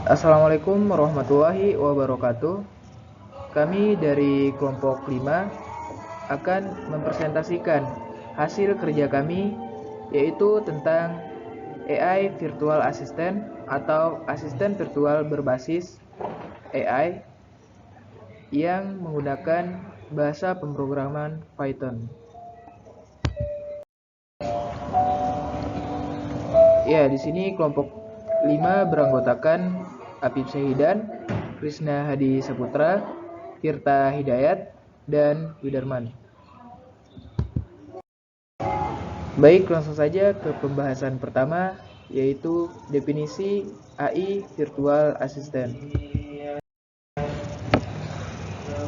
Assalamualaikum warahmatullahi wabarakatuh. Kami dari kelompok 5 akan mempresentasikan hasil kerja kami, yaitu tentang AI Virtual Assistant atau asisten virtual berbasis AI yang menggunakan bahasa pemrograman Python. Ya, di sini kelompok 5 beranggotakan Apip Syahidan, Krisna Hadi Saputra, Tirta Hidayat, dan Widarman. Baik, langsung saja ke pembahasan pertama, yaitu definisi AI Virtual Assistant.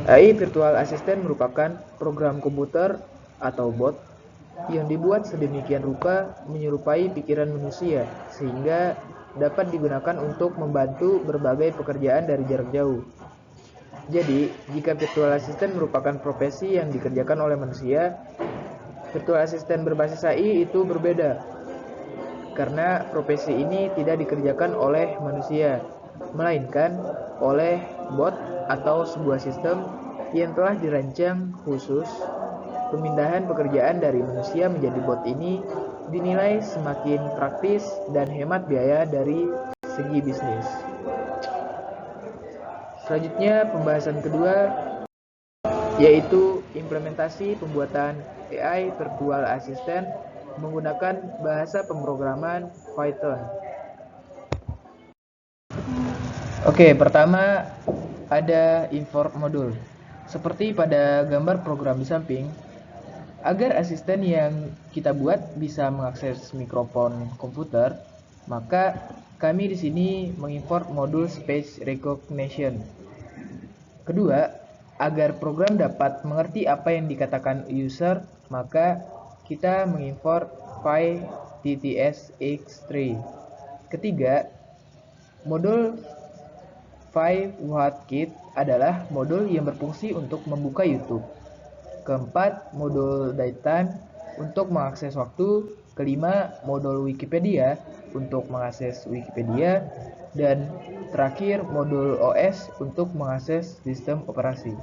AI Virtual Assistant merupakan program komputer atau bot yang dibuat sedemikian rupa menyerupai pikiran manusia sehingga dapat digunakan untuk membantu berbagai pekerjaan dari jarak jauh. Jadi, jika virtual assistant merupakan profesi yang dikerjakan oleh manusia, virtual assistant berbasis AI itu berbeda. Karena profesi ini tidak dikerjakan oleh manusia, melainkan oleh bot atau sebuah sistem yang telah dirancang khusus. Pemindahan pekerjaan dari manusia menjadi bot ini dinilai semakin praktis dan hemat biaya dari segi bisnis. Selanjutnya, pembahasan kedua yaitu implementasi pembuatan AI Virtual Assistant menggunakan bahasa pemrograman Python. Oke, pertama ada import modul. Seperti pada gambar program di samping, agar asisten yang kita buat bisa mengakses mikrofon komputer, maka kami di sini mengimport modul speech recognition. Kedua, agar program dapat mengerti apa yang dikatakan user, maka kita mengimport file TTS-X3. Ketiga, modul WhatKit adalah modul yang berfungsi untuk membuka YouTube. Keempat, modul datetime untuk mengakses waktu. Kelima, modul Wikipedia untuk mengakses Wikipedia. Dan terakhir, modul OS untuk mengakses sistem operasi.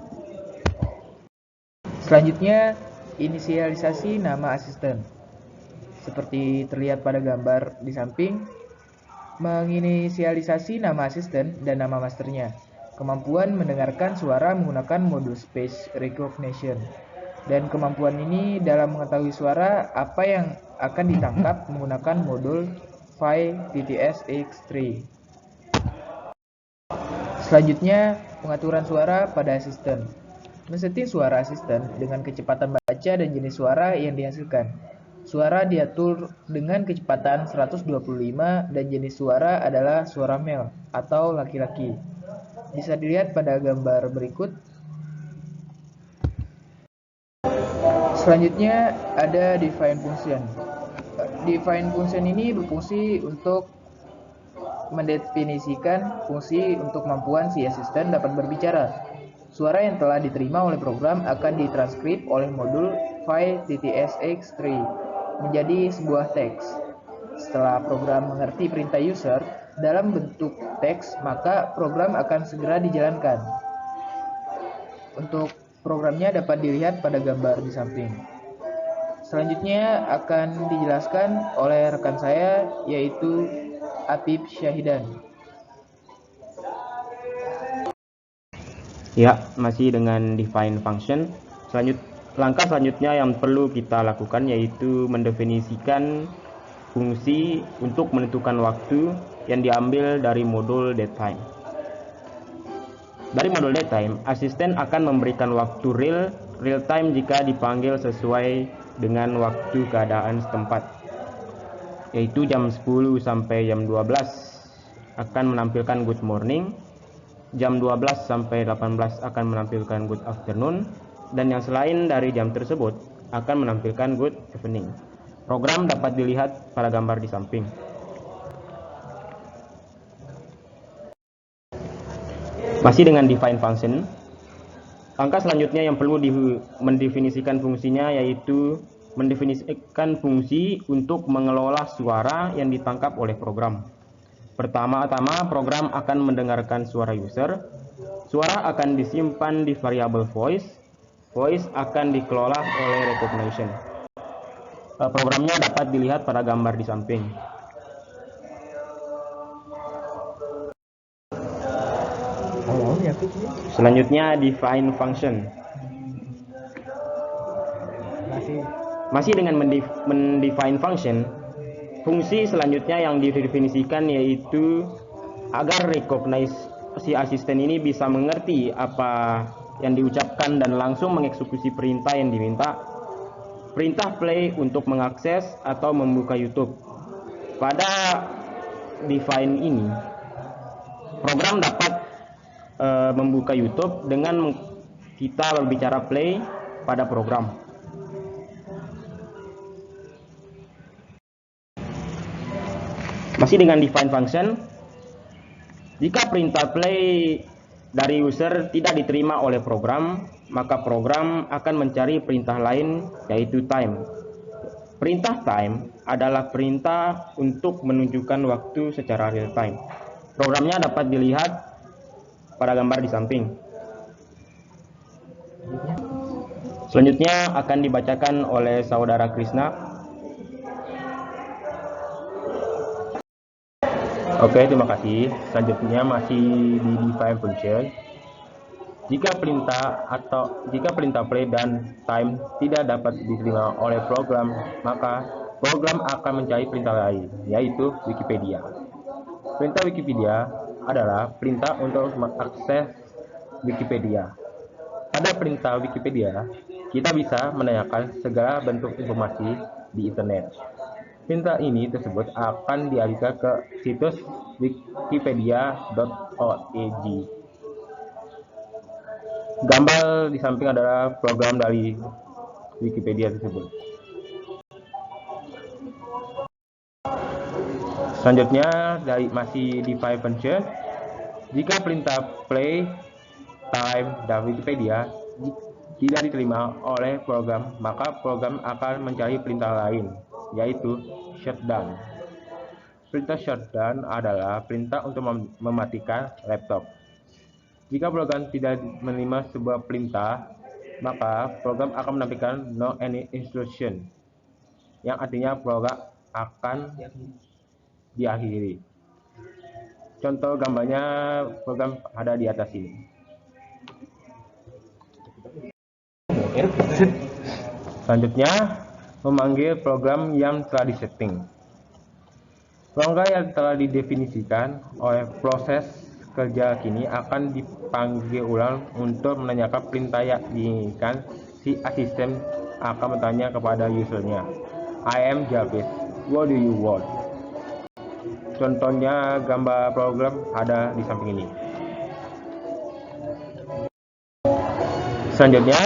Selanjutnya, inisialisasi nama asisten. Seperti terlihat pada gambar di samping, menginisialisasi nama asisten dan nama masternya. Kemampuan mendengarkan suara menggunakan modul speech recognition. Dan kemampuan ini dalam mengetahui suara apa yang akan ditangkap menggunakan modul file TTS-X3. Selanjutnya, pengaturan suara pada asisten. Mesetting suara asisten dengan kecepatan baca dan jenis suara yang dihasilkan. Suara diatur dengan kecepatan 125 dan jenis suara adalah suara male atau laki-laki. Bisa dilihat pada gambar berikut. Selanjutnya ada define function. Define function ini berfungsi untuk mendefinisikan fungsi untuk kemampuan si asisten dapat berbicara. Suara yang telah diterima oleh program akan ditranskrip oleh modul file TTS-X3 menjadi sebuah teks. Setelah program mengerti perintah user dalam bentuk teks, maka program akan segera dijalankan. Untuk programnya dapat dilihat pada gambar di samping. Selanjutnya akan dijelaskan oleh rekan saya, yaitu Apip Syahidan. Ya, masih dengan define function. Langkah selanjutnya yang perlu kita lakukan yaitu mendefinisikan fungsi untuk menentukan waktu yang diambil dari modul datetime. Dari modul datetime, asisten akan memberikan waktu real time jika dipanggil sesuai dengan waktu keadaan setempat, yaitu jam 10 sampai jam 12 akan menampilkan good morning, jam 12 sampai 18 akan menampilkan good afternoon, dan yang selain dari jam tersebut akan menampilkan good evening. Program dapat dilihat pada gambar di samping. Masih dengan define function, langkah selanjutnya yang perlu mendefinisikan fungsinya yaitu mendefinisikan fungsi untuk mengelola suara yang ditangkap oleh program. Pertama-tama, program akan mendengarkan suara user. Suara akan disimpan di variabel voice. Voice akan dikelola oleh recognition. Programnya dapat dilihat pada gambar di samping. Selanjutnya, define function. Masih dengan mendefine function, fungsi selanjutnya yang didefinisikan yaitu agar recognize si asisten ini bisa mengerti apa yang diucapkan dan langsung mengeksekusi perintah yang diminta. Perintah play untuk mengakses atau membuka YouTube. Pada define ini, program dapat membuka YouTube dengan kita berbicara play pada program. Masih dengan define function, jika perintah play dari user tidak diterima oleh program, maka program akan mencari perintah lain yaitu time. Perintah time adalah perintah untuk menunjukkan waktu secara real time. Programnya dapat dilihat pada gambar di samping. Selanjutnya akan dibacakan oleh saudara Krishna. Oke, terima kasih. Selanjutnya masih di define function. Jika perintah play dan time tidak dapat diterima oleh program, maka program akan mencari perintah lain, yaitu Wikipedia. Perintah Wikipedia adalah perintah untuk mengakses Wikipedia. Pada perintah Wikipedia, kita bisa menanyakan segala bentuk informasi di internet. Perintah ini tersebut akan dialihkan ke situs wikipedia.org. Gambar di samping adalah program dari Wikipedia tersebut. Selanjutnya masih define function. Jika perintah play, time, dan Wikipedia tidak diterima oleh program, maka program akan mencari perintah lain, yaitu shutdown. Perintah shutdown adalah perintah untuk mematikan laptop. Jika program tidak menerima sebuah perintah, maka program akan menampilkan no any instruction, yang artinya program akan diakhiri. Contoh gambarnya program ada di atas ini. Selanjutnya, memanggil program yang telah disetting. Program yang telah didefinisikan oleh proses kerja kini akan dipanggil ulang untuk menanyakan perintah yang diinginkan. Si asisten akan bertanya kepada usernya, I am Jarvis, what do you want? Contohnya gambar program ada di samping ini. Selanjutnya,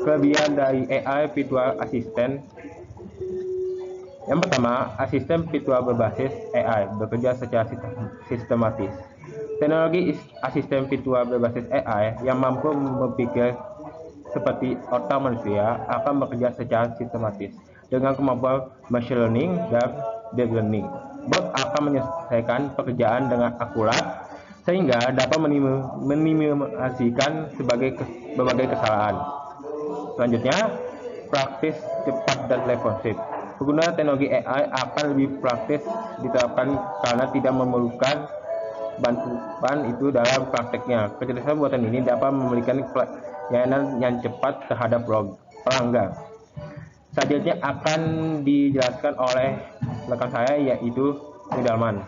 kelebihan dari AI Virtual Assistant. Yang pertama, asisten virtual berbasis AI bekerja secara sistematis. Teknologi asisten virtual berbasis AI yang mampu berpikir seperti otak manusia akan bekerja secara sistematis dengan kemampuan machine learning dan deep learning. Bot akan menyelesaikan pekerjaan dengan akurat sehingga dapat meminimalisasikan berbagai kesalahan. Selanjutnya, praktis cepat dan responsif. Penggunaan teknologi AI akan lebih praktis diterapkan karena tidak memerlukan bantuan itu dalam prakteknya. Kecerdasan buatan ini dapat memberikan pelayanan yang cepat terhadap pelanggan. Selanjutnya akan dijelaskan oleh rekan saya yaitu Middleman.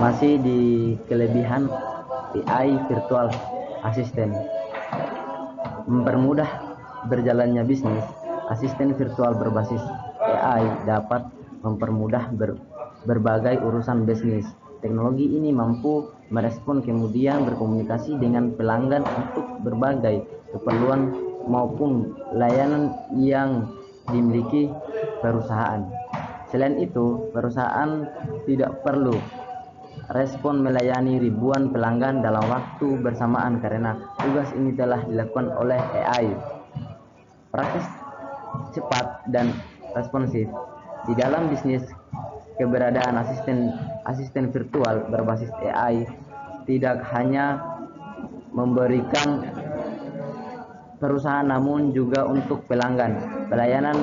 Masih di kelebihan AI Virtual Assistant. Mempermudah berjalannya bisnis, asisten virtual berbasis AI dapat mempermudah berbagai urusan bisnis. Teknologi ini mampu merespon kemudian berkomunikasi dengan pelanggan untuk berbagai keperluan maupun layanan yang dimiliki perusahaan. Selain itu, perusahaan tidak perlu respon melayani ribuan pelanggan dalam waktu bersamaan karena tugas ini telah dilakukan oleh AI. Praktis, cepat, dan responsif. Di dalam bisnis, keberadaan asisten virtual berbasis AI tidak hanya memberikan perusahaan namun juga untuk pelanggan. Pelayanan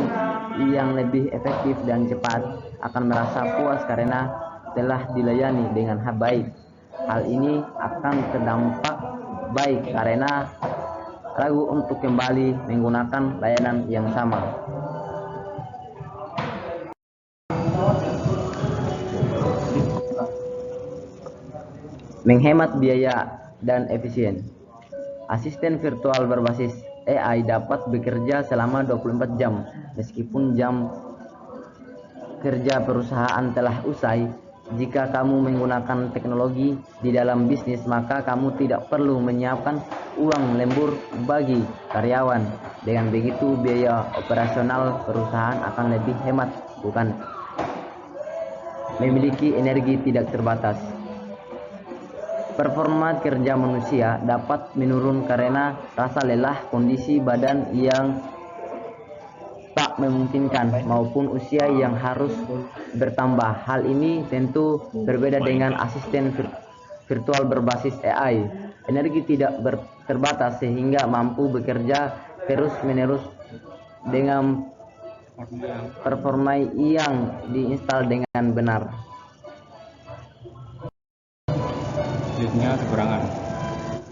yang lebih efektif dan cepat akan merasa puas karena telah dilayani dengan baik. Hal ini akan terdampak baik karena ragu untuk kembali menggunakan layanan yang sama. Menghemat biaya dan efisien. Asisten virtual berbasis AI dapat bekerja selama 24 jam meskipun jam kerja perusahaan telah usai. Jika kamu menggunakan teknologi di dalam bisnis, maka kamu tidak perlu menyiapkan uang lembur bagi karyawan. Dengan begitu, biaya operasional perusahaan akan lebih hemat, bukan? Memiliki energi tidak terbatas. Performa kerja manusia dapat menurun karena rasa lelah, kondisi badan yang tak memungkinkan, maupun usia yang harus bertambah. Hal ini tentu berbeda dengan asisten virtual berbasis AI. Energi tidak terbatas sehingga mampu bekerja terus-menerus dengan performa yang diinstal dengan benar.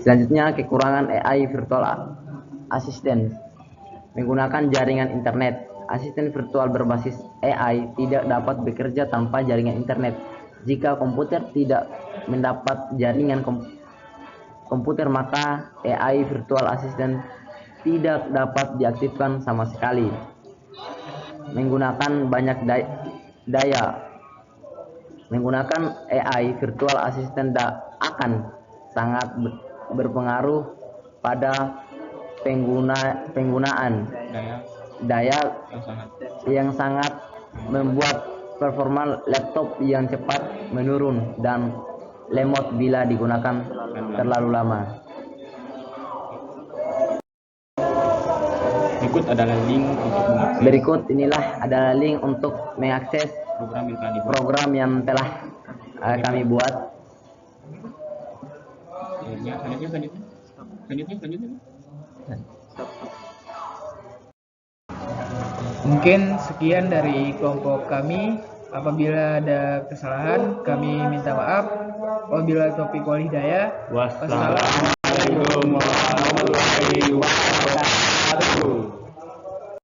Selanjutnya, kekurangan AI virtual assistant. Menggunakan jaringan internet. Asisten virtual berbasis AI tidak dapat bekerja tanpa jaringan internet. Jika komputer tidak mendapat jaringan komputer, maka AI virtual assistant tidak dapat diaktifkan sama sekali. Menggunakan banyak daya. Menggunakan AI virtual assistant akan sangat berpengaruh pada penggunaan daya yang sangat membuat performa laptop yang cepat menurun dan lemot bila digunakan terlalu lama. Berikut inilah adalah link untuk mengakses program yang telah kami buat. Mungkin sekian dari kelompok kami. Apabila ada kesalahan, kami minta maaf. Wabillahi taufiq wal hidayah. Wassalamualaikum warahmatullahi wabarakatuh.